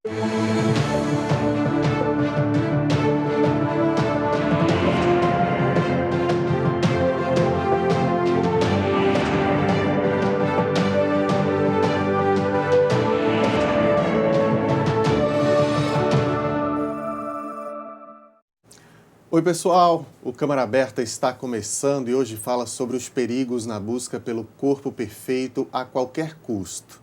Oi pessoal, o Câmara Aberta está começando e hoje fala sobre os perigos na busca pelo corpo perfeito a qualquer custo.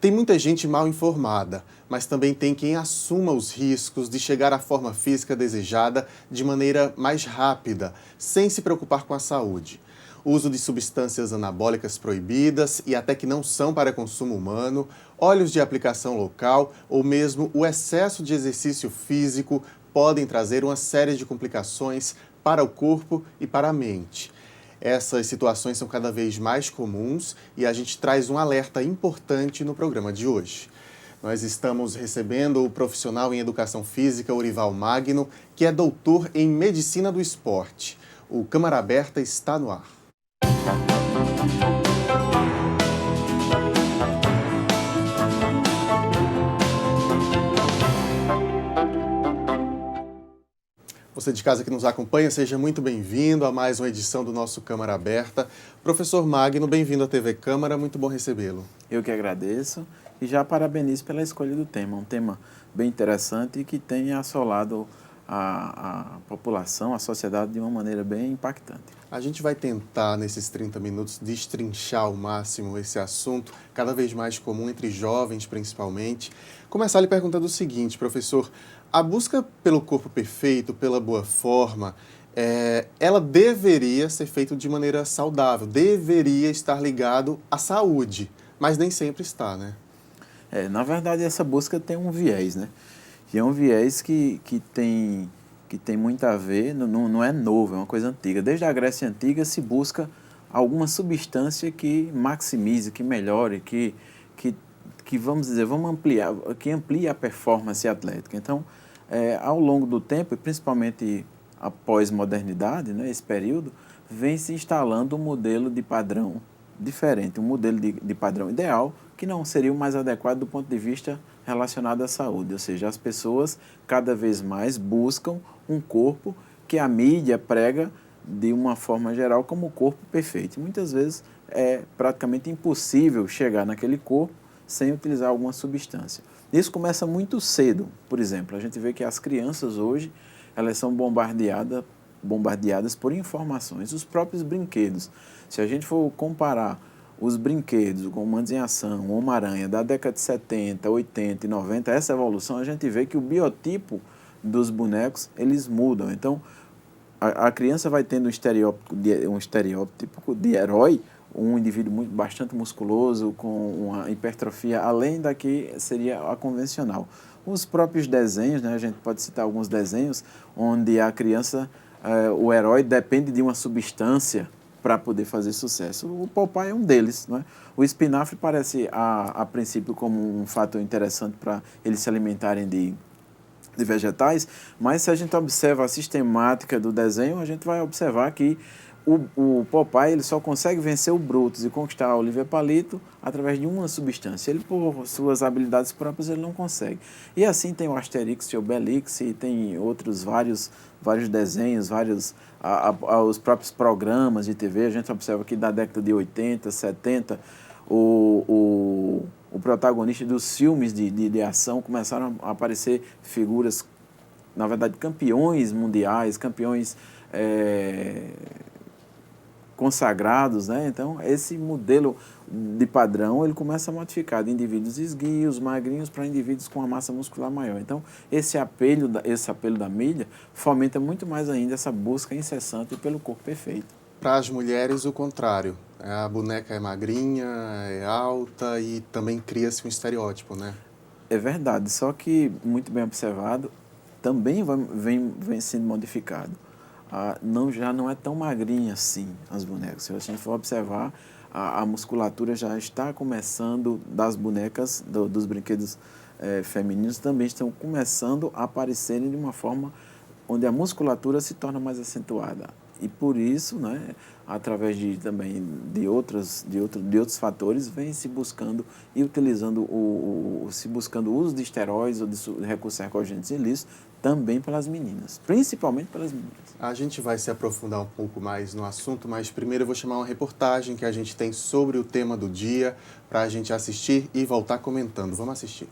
Tem muita gente mal informada, mas também tem quem assuma os riscos de chegar à forma física desejada de maneira mais rápida, sem se preocupar com a saúde. O uso de substâncias anabólicas proibidas e até que não são para consumo humano, óleos de aplicação local ou mesmo o excesso de exercício físico podem trazer uma série de complicações para o corpo e para a mente. Essas situações são cada vez mais comuns e a gente traz um alerta importante no programa de hoje. Nós estamos recebendo o profissional em Educação Física, Orival Magno, que é doutor em Medicina do Esporte. O Câmara Aberta está no ar. Você de casa que nos acompanha, seja muito bem-vindo a mais uma edição do nosso Câmara Aberta. Professor Magno, bem-vindo à TV Câmara, muito bom recebê-lo. Eu que agradeço e já parabenizo pela escolha do tema, um tema bem interessante e que tem assolado a população, a sociedade de uma maneira bem impactante. A gente vai tentar, nesses 30 minutos, destrinchar ao máximo esse assunto, cada vez mais comum entre jovens, principalmente. Começar lhe perguntando o seguinte, professor: a busca pelo corpo perfeito, pela boa forma, ela deveria ser feita de maneira saudável, deveria estar ligado à saúde, mas nem sempre está, né? Na verdade, essa busca tem um viés, né? E é um viés que tem muito a ver, não é novo, é uma coisa antiga. Desde a Grécia Antiga se busca alguma substância que maximize, que melhore, que vamos dizer, que amplie a performance atlética. Então, ao longo do tempo, e principalmente após modernidade, né, esse período, vem se instalando um modelo de padrão diferente, um modelo de padrão ideal, que não seria o mais adequado do ponto de vista relacionado à saúde. Ou seja, as pessoas cada vez mais buscam um corpo que a mídia prega de uma forma geral como o corpo perfeito. E muitas vezes é praticamente impossível chegar naquele corpo sem utilizar alguma substância. Isso começa muito cedo. Por exemplo, a gente vê que as crianças hoje, elas são bombardeadas por informações. Os próprios brinquedos. Se a gente for comparar os brinquedos, o Comandos em Ação, o Homem-Aranha, da década de 70, 80 e 90, essa evolução, a gente vê que o biotipo dos bonecos, eles mudam. Então, a criança vai tendo um estereótipo de herói, um indivíduo bastante musculoso, com uma hipertrofia, além da que seria a convencional. Os próprios desenhos, né, a gente pode citar alguns desenhos, onde a criança, o herói depende de uma substância para poder fazer sucesso. O Popeye é um deles, não é? O espinafre parece, a princípio, como um fator interessante para eles se alimentarem de vegetais, mas se a gente observa a sistemática do desenho, a gente vai observar que o Popeye ele só consegue vencer o Brutus e conquistar a Olivia Palito através de uma substância. Ele, por suas habilidades próprias, ele não consegue. E assim tem o Asterix e o Obelix, e tem outros vários desenhos, os próprios programas de TV. A gente observa que da década de 80, 70, o protagonista dos filmes de ação começaram a aparecer figuras, na verdade, campeões mundiais, campeões consagrados, né? Então, esse modelo de padrão, ele começa a modificar de indivíduos esguios, magrinhos, para indivíduos com uma massa muscular maior. Então, esse apelo da mídia fomenta muito mais ainda essa busca incessante pelo corpo perfeito. Para as mulheres, o contrário. A boneca é magrinha, é alta e também cria-se um estereótipo, né? É verdade, só que, muito bem observado, também vem sendo modificado. Já não é tão magrinha assim as bonecas. Se a gente for observar, a musculatura já está começando, das bonecas, dos brinquedos femininos, também estão começando a aparecerem de uma forma onde a musculatura se torna mais acentuada. E por isso, né, através também de outros fatores, vem se buscando e utilizando se buscando o uso de esteroides ou de recursos ergogênicos ilícitos também pelas meninas, principalmente pelas meninas. A gente vai se aprofundar um pouco mais no assunto, mas primeiro eu vou chamar uma reportagem que a gente tem sobre o tema do dia para a gente assistir e voltar comentando. Vamos assistir.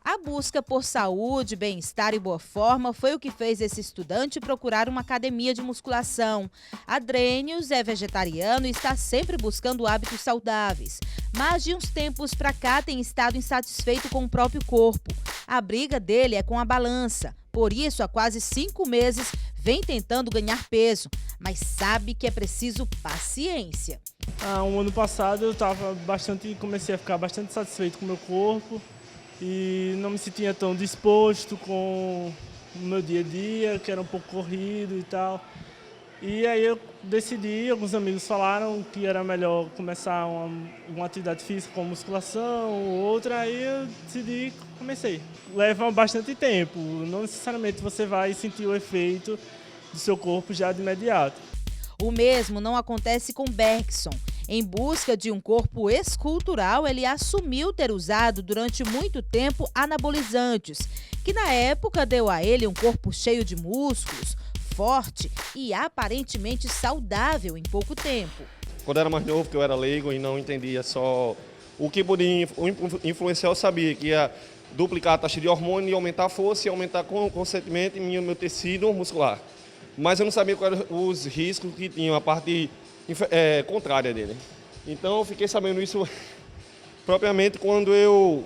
A busca por saúde, bem-estar e boa forma foi o que fez esse estudante procurar uma academia de musculação. Adrênios é vegetariano e está sempre buscando hábitos saudáveis. Mas de uns tempos para cá tem estado insatisfeito com o próprio corpo. A briga dele é com a balança. Por isso, há quase 5 meses, vem tentando ganhar peso, mas sabe que é preciso paciência. Um ano passado eu comecei a ficar bastante satisfeito com o meu corpo e não me sentia tão disposto com o meu dia a dia, que era um pouco corrido e tal. E aí eu decidi, alguns amigos falaram que era melhor começar uma atividade física como musculação ou outra, aí eu decidi, comecei. Leva bastante tempo, não necessariamente você vai sentir o efeito do seu corpo já de imediato. O mesmo não acontece com Bergson. Em busca de um corpo escultural, ele assumiu ter usado durante muito tempo anabolizantes, que na época deu a ele um corpo cheio de músculos, forte e aparentemente saudável em pouco tempo. Quando eu era mais novo, que eu era leigo e não entendia só o que podia influenciar, eu sabia que ia duplicar a taxa de hormônio e aumentar a força e aumentar consequentemente meu tecido muscular. Mas eu não sabia quais eram os riscos que tinham a parte contrária dele. Então eu fiquei sabendo isso propriamente quando eu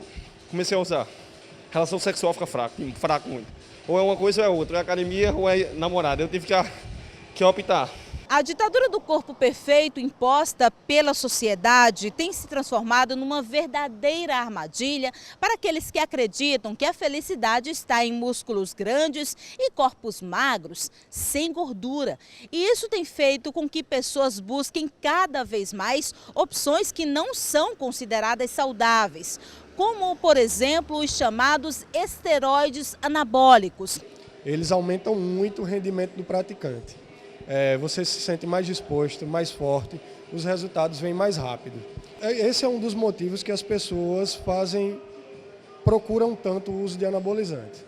comecei a usar. A relação sexual fica fraco muito. Ou é uma coisa ou é outra, ou é academia ou é namorada. Eu tive que optar. A ditadura do corpo perfeito imposta pela sociedade tem se transformado numa verdadeira armadilha para aqueles que acreditam que a felicidade está em músculos grandes e corpos magros, sem gordura. E isso tem feito com que pessoas busquem cada vez mais opções que não são consideradas saudáveis, como, por exemplo, os chamados esteroides anabólicos. Eles aumentam muito o rendimento do praticante. Você se sente mais disposto, mais forte, os resultados vêm mais rápido. Esse é um dos motivos que as pessoas procuram tanto o uso de anabolizantes.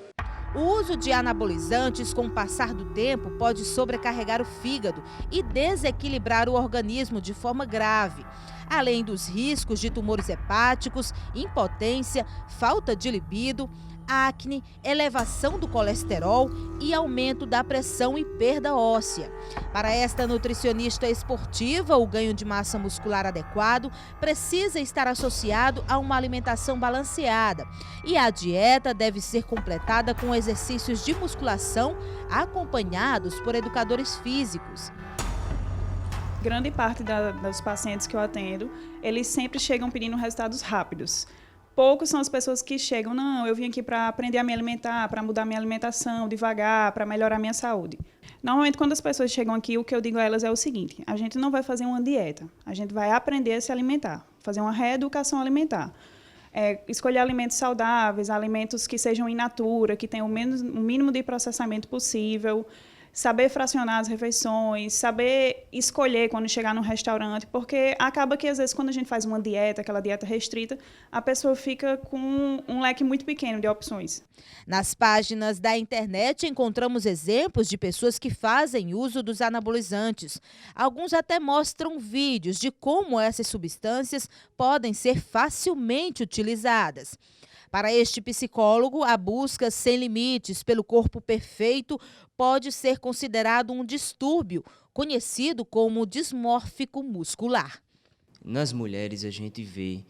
O uso de anabolizantes com o passar do tempo pode sobrecarregar o fígado e desequilibrar o organismo de forma grave. Além dos riscos de tumores hepáticos, impotência, falta de libido, acne, elevação do colesterol e aumento da pressão e perda óssea. Para esta nutricionista esportiva, o ganho de massa muscular adequado precisa estar associado a uma alimentação balanceada e a dieta deve ser completada com exercícios de musculação acompanhados por educadores físicos. Grande parte dos pacientes que eu atendo, eles sempre chegam pedindo resultados rápidos. Poucos são as pessoas que chegam, não, eu vim aqui para aprender a me alimentar, para mudar minha alimentação devagar, para melhorar minha saúde. Normalmente, quando as pessoas chegam aqui, o que eu digo a elas é o seguinte: a gente não vai fazer uma dieta, a gente vai aprender a se alimentar, fazer uma reeducação alimentar. Escolher alimentos saudáveis, alimentos que sejam in natura, que tenham o mínimo de processamento possível, saber fracionar as refeições, saber escolher quando chegar num restaurante, porque acaba que, às vezes, quando a gente faz uma dieta, aquela dieta restrita, a pessoa fica com um leque muito pequeno de opções. Nas páginas da internet encontramos exemplos de pessoas que fazem uso dos anabolizantes. Alguns até mostram vídeos de como essas substâncias podem ser facilmente utilizadas. Para este psicólogo, a busca sem limites pelo corpo perfeito pode ser considerado um distúrbio, conhecido como dismórfico muscular. Nas mulheres a gente vê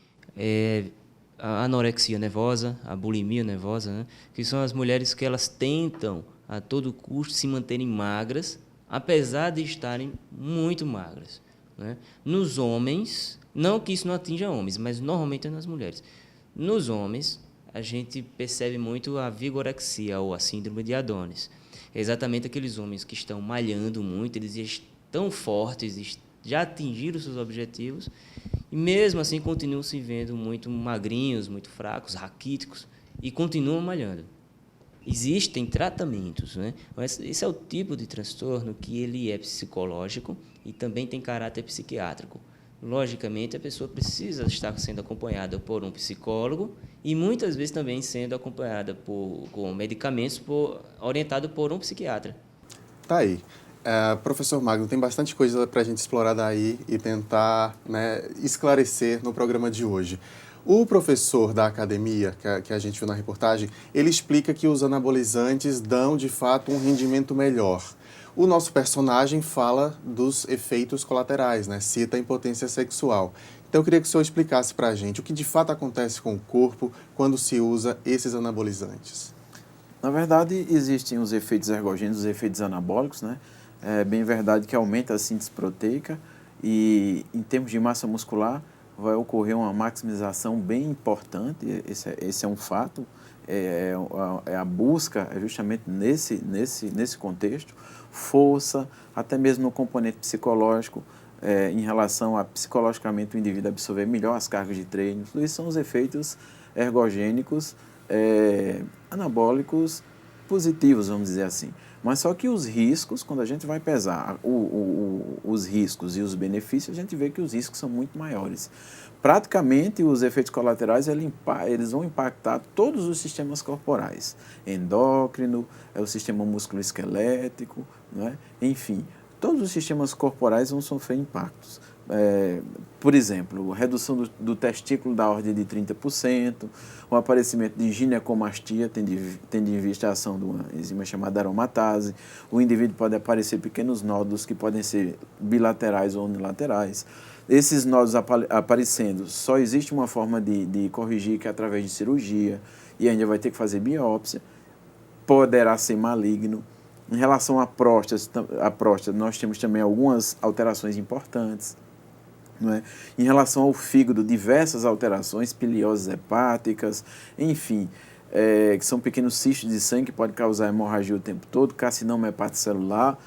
a anorexia nervosa, a bulimia nervosa, né? Que são as mulheres que elas tentam a todo custo se manterem magras, apesar de estarem muito magras, né? Nos homens, não que isso não atinja homens, mas normalmente é nas mulheres. Nos homens, a gente percebe muito a vigorexia ou a síndrome de Adonis. É exatamente aqueles homens que estão malhando muito, eles estão fortes, já atingiram seus objetivos e mesmo assim continuam se vendo muito magrinhos, muito fracos, raquíticos e continuam malhando. existem tratamentos, né? Mas esse é o tipo de transtorno que ele é psicológico e também tem caráter psiquiátrico. Logicamente, a pessoa precisa estar sendo acompanhada por um psicólogo e muitas vezes também sendo acompanhada com medicamentos orientado por um psiquiatra. Tá aí. Professor Magno, tem bastante coisa para a gente explorar daí e tentar, né, esclarecer no programa de hoje. O professor da academia, que a gente viu na reportagem, ele explica que os anabolizantes dão, de fato, um rendimento melhor. O nosso personagem fala dos efeitos colaterais, né? Cita a impotência sexual. Então, eu queria que o senhor explicasse para a gente o que de fato acontece com o corpo quando se usa esses anabolizantes. Na verdade, existem os efeitos ergogênicos, os efeitos anabólicos, né? É bem verdade que aumenta a síntese proteica e, em termos de massa muscular, vai ocorrer uma maximização bem importante, esse é um fato, a busca é justamente nesse contexto, força, até mesmo no componente psicológico, em relação a psicologicamente o indivíduo absorver melhor as cargas de treino. Tudo isso são os efeitos ergogênicos, anabólicos positivos, vamos dizer assim. Mas só que os riscos, quando a gente vai pesar os riscos e os benefícios, a gente vê que os riscos são muito maiores. Praticamente, os efeitos colaterais eles vão impactar todos os sistemas corporais. Endócrino, o sistema musculoesquelético, né? Enfim, todos os sistemas corporais vão sofrer impactos. Por exemplo, redução do testículo da ordem de 30%, o aparecimento de ginecomastia, tendo em vista a ação de uma enzima chamada aromatase. O indivíduo pode aparecer pequenos nódulos que podem ser bilaterais ou unilaterais. Esses nódulos aparecendo, só existe uma forma de corrigir, que é através de cirurgia, e ainda vai ter que fazer biópsia, poderá ser maligno. Em relação à próstata, nós temos também algumas alterações importantes. Não é? Em relação ao fígado, diversas alterações, pilioses hepáticas, enfim, que são pequenos cistos de sangue que podem causar hemorragia o tempo todo, carcinoma hepatocelular.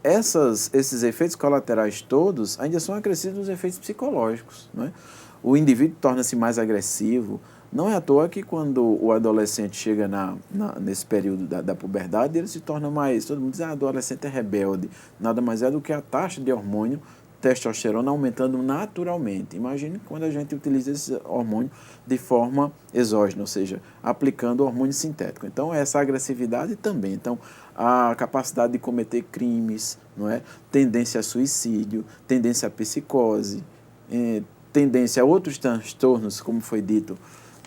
Esses efeitos colaterais todos ainda são acrescidos nos efeitos psicológicos. Não é? O indivíduo torna-se mais agressivo. Não é à toa que quando o adolescente chega nesse período da puberdade, ele se torna mais... Todo mundo diz que adolescente é rebelde. Nada mais é do que a taxa de hormônio testosterona aumentando naturalmente. Imagine quando a gente utiliza esse hormônio de forma exógena, ou seja, aplicando o hormônio sintético. Então, essa agressividade também. Então, a capacidade de cometer crimes, não é? Tendência a suicídio, tendência a psicose, tendência a outros transtornos, como foi dito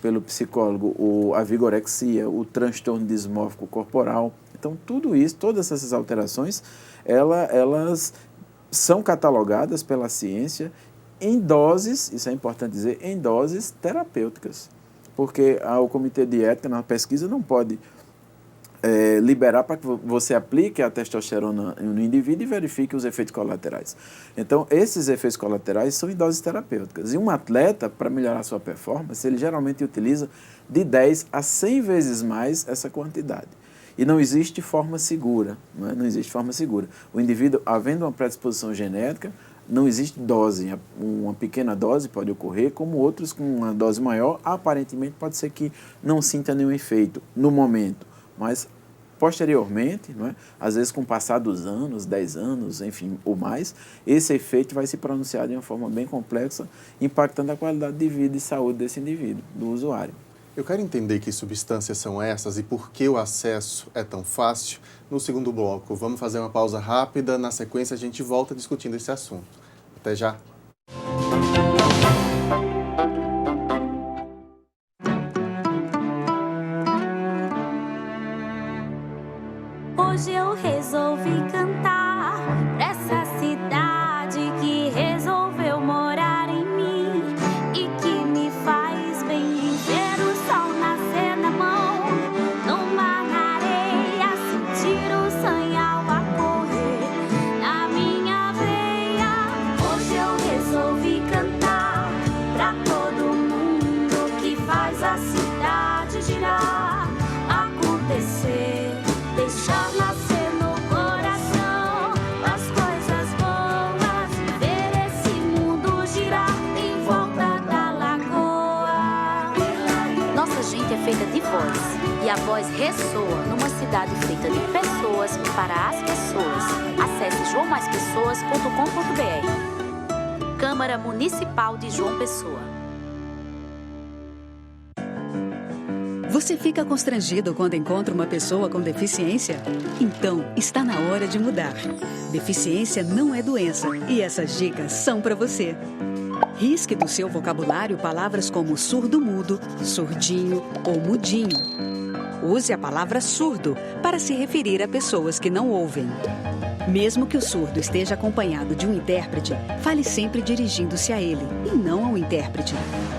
pelo psicólogo, a vigorexia, o transtorno dismórfico corporal. Então, tudo isso, todas essas alterações, elas são catalogadas pela ciência em doses, isso é importante dizer, em doses terapêuticas. Porque o Comitê de Ética, na pesquisa, não pode liberar para que você aplique a testosterona no indivíduo e verifique os efeitos colaterais. Então, esses efeitos colaterais são em doses terapêuticas. E um atleta, para melhorar a sua performance, ele geralmente utiliza de 10 a 100 vezes mais essa quantidade. E não existe forma segura, não existe forma segura. O indivíduo, havendo uma predisposição genética, não existe dose. Uma pequena dose pode ocorrer, como outros com uma dose maior, aparentemente pode ser que não sinta nenhum efeito no momento, mas posteriormente, não é? Às vezes com o passar dos anos, 10 anos, enfim, ou mais, esse efeito vai se pronunciar de uma forma bem complexa, impactando a qualidade de vida e saúde desse indivíduo, do usuário. Eu quero entender que substâncias são essas e por que o acesso é tão fácil. No segundo bloco, vamos fazer uma pausa rápida. Na sequência, a gente volta discutindo esse assunto. Até já! Hoje eu resolvi cantar pra essa cidade que resolveu morar em mim e que me faz bem ver o sol nascer na mão, no mar, na areia, sentir o sanhal a correr na minha veia. Hoje eu resolvi cantar pra todo mundo que faz a cidade girar, acontecer, deixar nascer no coração. de voz. E a voz ressoa numa cidade feita de pessoas para as pessoas. Acesse joamaspessoas.com.br. Câmara Municipal de João Pessoa. Você fica constrangido quando encontra uma pessoa com deficiência? Então, está na hora de mudar. Deficiência não é doença e essas dicas são para você. Risque do seu vocabulário palavras como surdo-mudo, surdinho ou mudinho. Use a palavra surdo para se referir a pessoas que não ouvem. Mesmo que o surdo esteja acompanhado de um intérprete, fale sempre dirigindo-se a ele e não ao intérprete.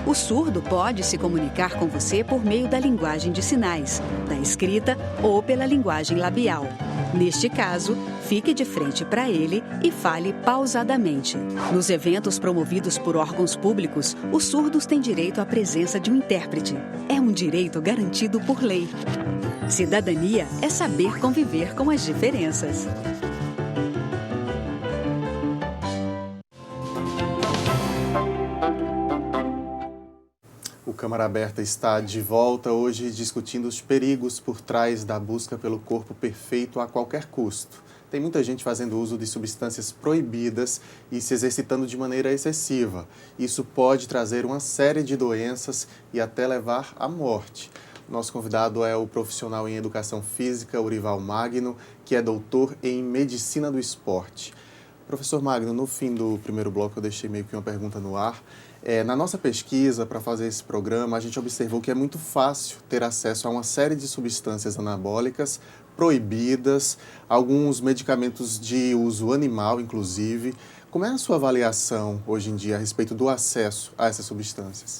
O surdo pode se comunicar com você por meio da linguagem de sinais, da escrita ou pela linguagem labial. Neste caso, fique de frente para ele e fale pausadamente. Nos eventos promovidos por órgãos públicos, os surdos têm direito à presença de um intérprete. É um direito garantido por lei. Cidadania é saber conviver com as diferenças. O Câmara Aberta está de volta hoje discutindo os perigos por trás da busca pelo corpo perfeito a qualquer custo. Tem muita gente fazendo uso de substâncias proibidas e se exercitando de maneira excessiva. Isso pode trazer uma série de doenças e até levar à morte. Nosso convidado é o profissional em Educação Física, Urival Magno, que é doutor em Medicina do Esporte. Professor Magno, no fim do primeiro bloco eu deixei meio que uma pergunta no ar. Na nossa pesquisa para fazer esse programa, a gente observou que é muito fácil ter acesso a uma série de substâncias anabólicas proibidas, alguns medicamentos de uso animal, inclusive. Como é a sua avaliação hoje em dia a respeito do acesso a essas substâncias?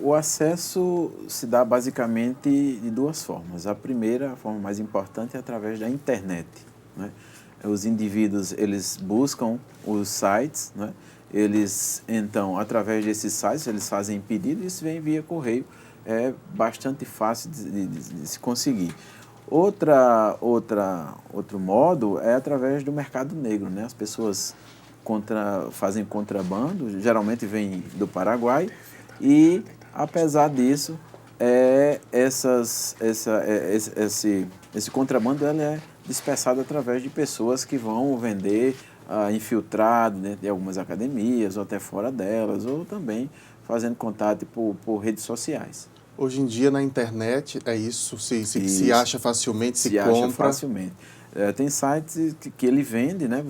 O acesso se dá basicamente de duas formas. A primeira, a forma mais importante, é através da internet, né? Os indivíduos, eles buscam os sites, né? Eles, então, através desses sites, eles fazem pedido e isso vem via correio. É bastante fácil de se conseguir. Outro modo é através do mercado negro, né? As pessoas fazem contrabando, geralmente vem do Paraguai, e, apesar disso, esse contrabando ele é dispersado através de pessoas que vão vender infiltrado dentro de algumas academias, ou até fora delas, ou também fazendo contato por redes sociais. Hoje em dia, na internet, é isso? Se acha facilmente, se compra? Acha facilmente. Tem sites que ele vende, né,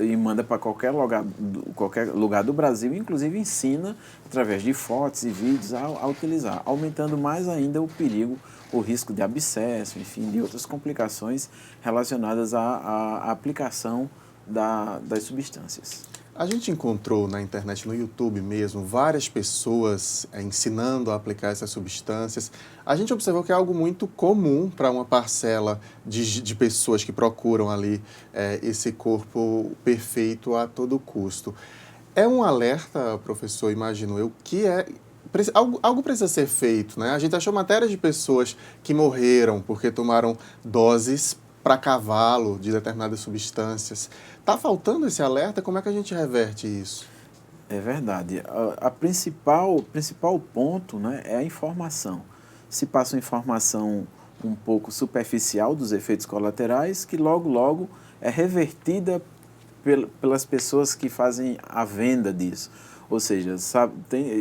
e manda para qualquer lugar do Brasil, inclusive ensina, através de fotos e vídeos, a utilizar, aumentando mais ainda o perigo, o risco de abscesso, enfim, de outras complicações relacionadas à aplicação das substâncias. A gente encontrou na internet, no YouTube mesmo, várias pessoas ensinando a aplicar essas substâncias. A gente observou que é algo muito comum para uma parcela de pessoas que procuram ali esse corpo perfeito a todo custo. É um alerta, professor, imagino eu, que algo precisa ser feito, né? A gente achou matérias de pessoas que morreram porque tomaram doses para cavalo de determinadas substâncias. Está faltando esse alerta? Como é que a gente reverte isso? É verdade. O principal ponto, né, é a informação. Se passa uma informação um pouco superficial dos efeitos colaterais, que logo é revertida pelas pessoas que fazem a venda disso. Ou seja,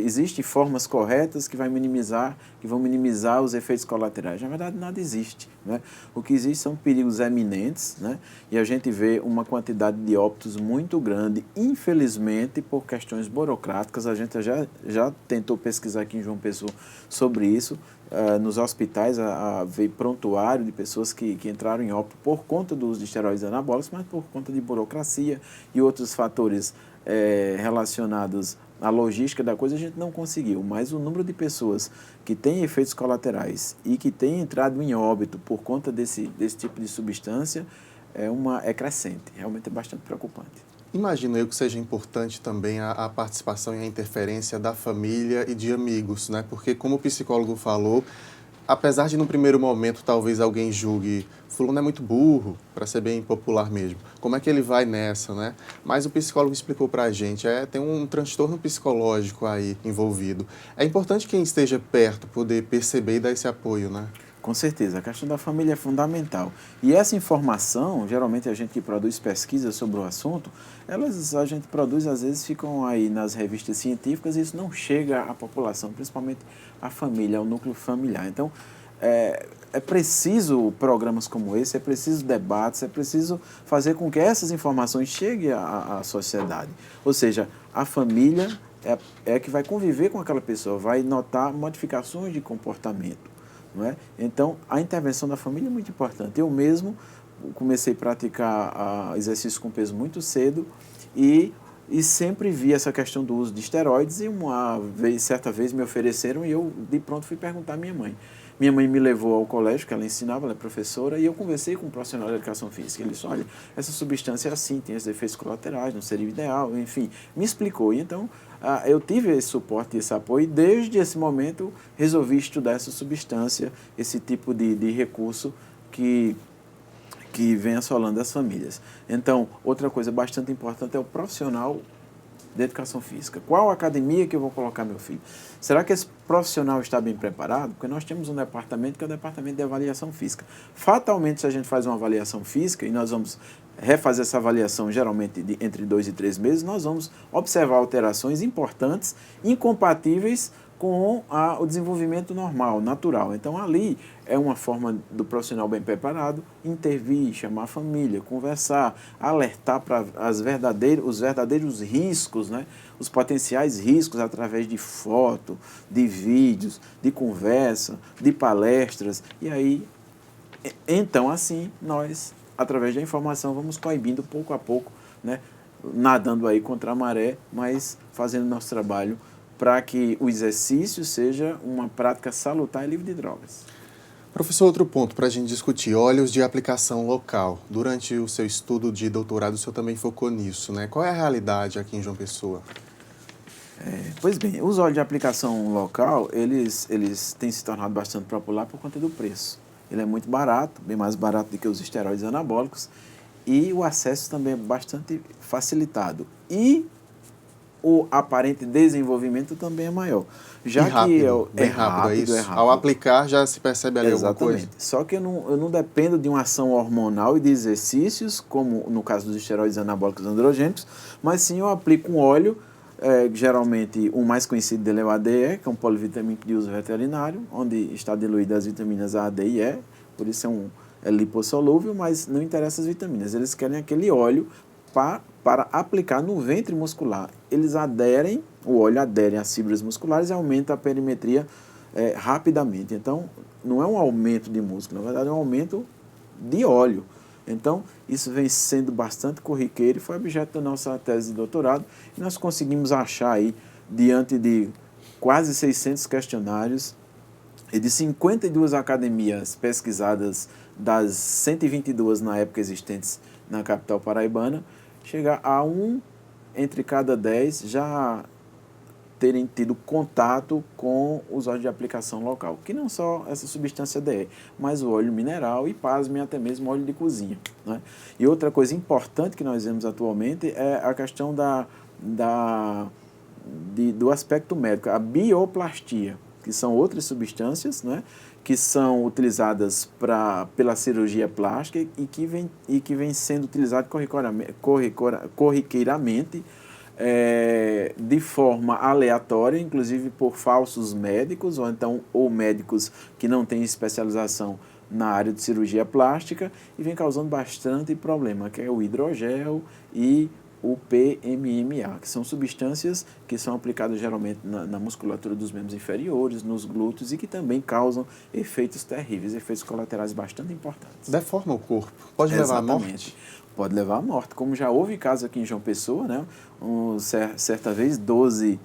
existem formas corretas que vão minimizar os efeitos colaterais. Na verdade, nada existe, né? O que existe são perigos eminentes, né? E a gente vê uma quantidade de óbitos muito grande, infelizmente, por questões burocráticas. A gente já tentou pesquisar aqui em João Pessoa sobre isso. Nos hospitais, veio prontuário de pessoas que entraram em óbito por conta do uso de esteroides anabólicos, mas por conta de burocracia e outros fatores relacionados à logística da coisa, a gente não conseguiu. Mas o número de pessoas que têm efeitos colaterais e que têm entrado em óbito por conta desse tipo de substância é crescente. Realmente é bastante preocupante. Imagino eu que seja importante também a participação e a interferência da família e de amigos, né? Porque, como o psicólogo falou, apesar de no primeiro momento talvez alguém julgue fulano é muito burro, para ser bem popular mesmo. Como é que ele vai nessa, né? Mas o psicólogo explicou para a gente, tem um transtorno psicológico aí envolvido. É importante quem esteja perto poder perceber e dar esse apoio, né? Com certeza, a questão da família é fundamental. E essa informação, geralmente a gente que produz pesquisas sobre o assunto, a gente produz, às vezes ficam aí nas revistas científicas e isso não chega à população, principalmente à família, ao núcleo familiar. Então, é preciso programas como esse, é preciso debates, é preciso fazer com que essas informações cheguem à sociedade. Ou seja, a família é que vai conviver com aquela pessoa, vai notar modificações de comportamento. Não é? Então, a intervenção da família é muito importante. Eu mesmo comecei a praticar exercício com peso muito cedo e sempre vi essa questão do uso de esteroides e certa vez me ofereceram e eu de pronto fui perguntar à minha mãe. Minha mãe me levou ao colégio, que ela ensinava, ela é professora, e eu conversei com um profissional de educação física. Ele disse, olha, essa substância é assim, tem esses efeitos colaterais, não seria ideal, enfim, me explicou. E então, eu tive esse suporte e esse apoio, e desde esse momento resolvi estudar essa substância, esse tipo de recurso que vem assolando as famílias. Então, outra coisa bastante importante é o profissional de educação física. Qual academia que eu vou colocar meu filho? Será que esse profissional está bem preparado? Porque nós temos um departamento que é o departamento de avaliação física. Fatalmente, se a gente faz uma avaliação física e nós vamos refazer essa avaliação geralmente entre 2 e 3 meses, nós vamos observar alterações importantes, incompatíveis com o desenvolvimento normal, natural. Então, ali é uma forma do profissional bem preparado intervir, chamar a família, conversar, alertar para os verdadeiros riscos, né? Os potenciais riscos através de foto, de vídeos, de conversa, de palestras. E aí, então, assim, nós, através da informação, vamos coibindo pouco a pouco, né? Nadando aí contra a maré, mas fazendo nosso trabalho para que o exercício seja uma prática salutar e livre de drogas. Professor, outro ponto para a gente discutir, óleos de aplicação local. Durante o seu estudo de doutorado, o senhor também focou nisso, né? Qual é a realidade aqui em João Pessoa? Pois bem, os óleos de aplicação local, eles têm se tornado bastante popular por conta do preço. Ele é muito barato, bem mais barato do que os esteroides anabólicos, e o acesso também é bastante facilitado. E o aparente desenvolvimento também é maior. Já rápido, que é rápido. Ao aplicar já se percebe ali alguma coisa? Exatamente. Só que eu não dependo de uma ação hormonal e de exercícios, como no caso dos esteroides anabólicos androgênicos, mas sim eu aplico um óleo, geralmente o mais conhecido dele é o ADE, que é um polivitamínico de uso veterinário, onde está diluída as vitaminas A, D e E, por isso é lipossolúvel, mas não interessa as vitaminas. Eles querem aquele óleo para aplicar no ventre muscular. O óleo adere às fibras musculares e aumenta a perimetria rapidamente. Então, não é um aumento de músculo, na verdade é um aumento de óleo. Então, isso vem sendo bastante corriqueiro e foi objeto da nossa tese de doutorado. E nós conseguimos achar aí, diante de quase 600 questionários e de 52 academias pesquisadas das 122 na época existentes na capital paraibana, chegar a 1 entre cada 10 já terem tido contato com os óleos de aplicação local, que não só essa substância DE, mas o óleo mineral e, pasmem, até mesmo óleo de cozinha, né? E outra coisa importante que nós vemos atualmente é a questão do aspecto médico, a bioplastia, que são outras substâncias, né, que são utilizadas pela cirurgia plástica e que vem sendo utilizado corriqueiramente, de forma aleatória, inclusive por falsos médicos, ou médicos que não têm especialização na área de cirurgia plástica, e vem causando bastante problema, que é o hidrogel e o PMMA, que são substâncias que são aplicadas geralmente na musculatura dos membros inferiores, nos glúteos, e que também causam efeitos terríveis, efeitos colaterais bastante importantes. Deforma o corpo. Pode levar à morte? Pode levar à morte. Como já houve casos aqui em João Pessoa, né? Certa vez 12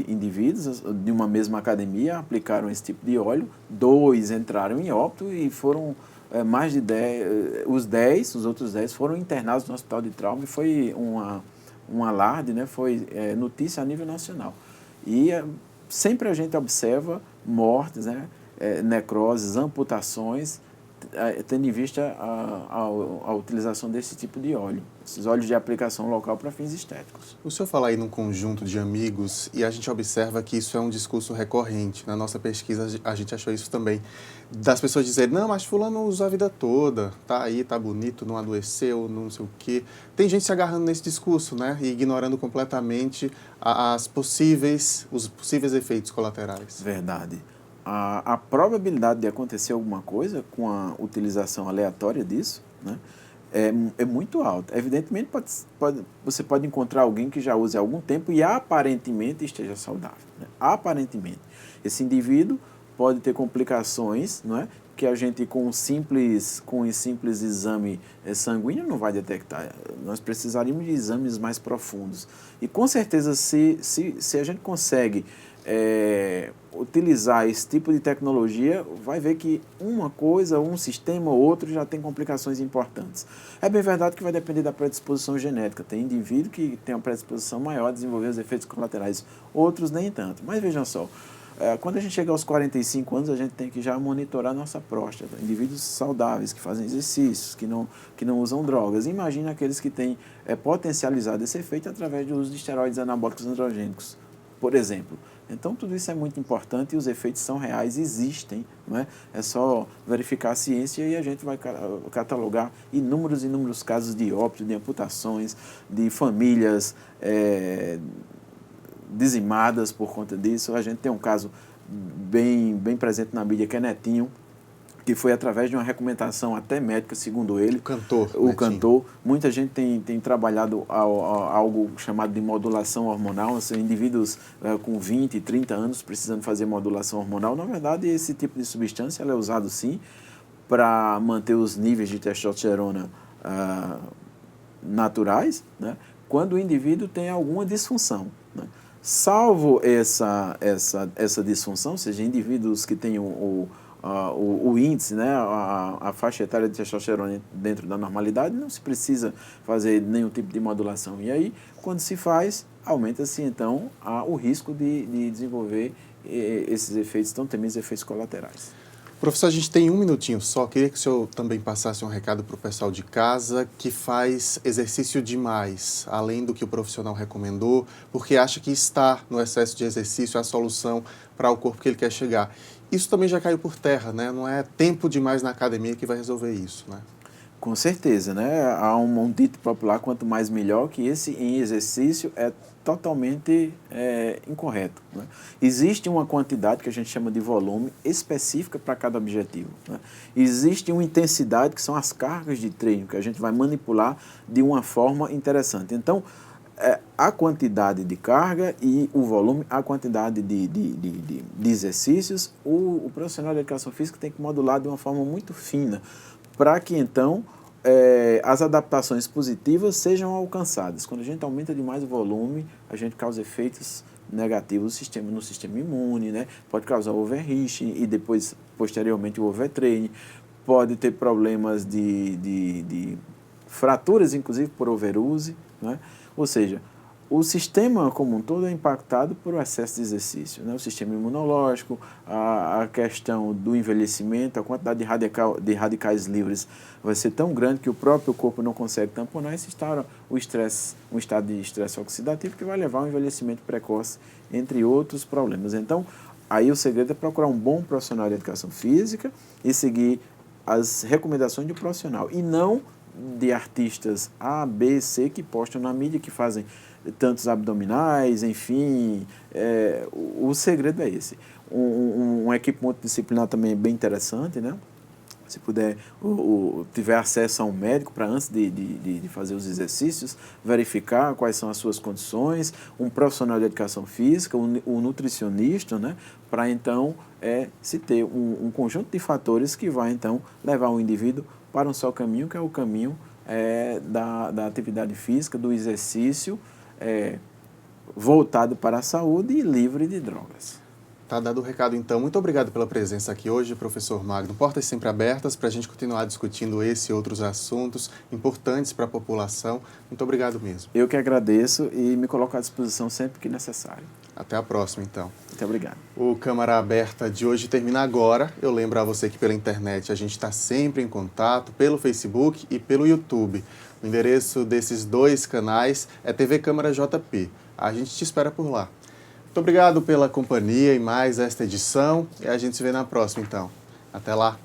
indivíduos de uma mesma academia aplicaram esse tipo de óleo, 2 entraram em óbito e foram mais de 10, os outros 10 foram internados no hospital de trauma, e foi um alarde, né? Foi notícia a nível nacional. E sempre a gente observa mortes, né? Necroses, amputações tendo em vista a utilização desse tipo de óleo, esses óleos de aplicação local para fins estéticos. O senhor fala aí num conjunto de amigos e a gente observa que isso é um discurso recorrente. Na nossa pesquisa a gente achou isso também, das pessoas dizerem, não, mas fulano usa a vida toda, tá aí, tá bonito, não adoeceu, não sei o quê. Tem gente se agarrando nesse discurso, né, e ignorando completamente os possíveis efeitos colaterais. Verdade. A probabilidade de acontecer alguma coisa com a utilização aleatória disso, né, é muito alta. Evidentemente, você pode encontrar alguém que já use há algum tempo e aparentemente esteja saudável. Né? Aparentemente. Esse indivíduo pode ter complicações, não é? Que a gente com um simples exame sanguíneo não vai detectar. Nós precisaríamos de exames mais profundos. E com certeza, se a gente consegue utilizar esse tipo de tecnologia, vai ver que uma coisa, um sistema ou outro já tem complicações importantes. É bem verdade que vai depender da predisposição genética. Tem indivíduo que tem uma predisposição maior a desenvolver os efeitos colaterais, outros nem tanto. Mas vejam só, quando a gente chega aos 45 anos, a gente tem que já monitorar nossa próstata. Indivíduos saudáveis, que fazem exercícios, que não usam drogas. Imagina aqueles que têm potencializado esse efeito através do uso de esteroides anabólicos androgênicos, por exemplo. Então, tudo isso é muito importante e os efeitos são reais, existem. Não é? É só verificar a ciência e a gente vai catalogar inúmeros casos de óbito, de amputações, de famílias dizimadas por conta disso. A gente tem um caso bem presente na mídia, que é Netinho, que foi através de uma recomendação até médica, segundo ele. O cantor. Muita gente tem trabalhado algo chamado de modulação hormonal, assim, indivíduos com 20, 30 anos precisando fazer modulação hormonal. Na verdade, esse tipo de substância ela é usado sim para manter os níveis de testosterona naturais, né, quando o indivíduo tem alguma disfunção. Né? Salvo essa disfunção, ou seja, indivíduos que têm o índice, né, a faixa etária de testosterona dentro da normalidade, não se precisa fazer nenhum tipo de modulação. E aí, quando se faz, aumenta-se então o risco de desenvolver esses efeitos, tão temidos efeitos colaterais. Professor, a gente tem um minutinho só. Queria que o senhor também passasse um recado para o pessoal de casa que faz exercício demais, além do que o profissional recomendou, porque acha que estar no excesso de exercício é a solução para o corpo que ele quer chegar. Isso também já caiu por terra, né? Não é tempo demais na academia que vai resolver isso, né? Com certeza, né? Há um dito popular, quanto mais melhor, que esse em exercício é totalmente incorreto. Né? Existe uma quantidade que a gente chama de volume específica para cada objetivo. Né? Existe uma intensidade, que são as cargas de treino, que a gente vai manipular de uma forma interessante. Então, a quantidade de carga e o volume, a quantidade de exercícios, o profissional de educação física tem que modular de uma forma muito fina, para que então as adaptações positivas sejam alcançadas. Quando a gente aumenta demais o volume, a gente causa efeitos negativos no sistema imune, né? Pode causar overreaching e depois, posteriormente, o overtraining. Pode ter problemas de fraturas, inclusive por overuse, né? Ou seja, o sistema como um todo é impactado por o excesso de exercício, né? O sistema imunológico, a questão do envelhecimento, a quantidade de radicais livres vai ser tão grande que o próprio corpo não consegue tamponar e se instaura um estado de estresse oxidativo que vai levar ao envelhecimento precoce, entre outros problemas. Então, aí o segredo é procurar um bom profissional de educação física e seguir as recomendações de um profissional e não de artistas A, B, C que postam na mídia, que fazem tantos abdominais, enfim, o segredo é esse. Uma equipe multidisciplinar também é bem interessante, né? Se puder, tiver acesso a um médico para antes de fazer os exercícios, verificar quais são as suas condições, um profissional de educação física, um nutricionista, né? Para então se ter um conjunto de fatores que vai então levar o indivíduo para um só caminho, que é o caminho da atividade física, do exercício, voltado para a saúde e livre de drogas. Tá dado o recado, então. Muito obrigado pela presença aqui hoje, professor Magno. Portas sempre abertas para a gente continuar discutindo esse e outros assuntos importantes para a população. Muito obrigado mesmo. Eu que agradeço e me coloco à disposição sempre que necessário. Até a próxima, então. Muito obrigado. O Câmara Aberta de hoje termina agora. Eu lembro a você que pela internet a gente está sempre em contato, pelo Facebook e pelo YouTube. O endereço desses 2 canais é TV Câmara JP. A gente te espera por lá. Muito obrigado pela companhia em mais esta edição e a gente se vê na próxima, então. Até lá!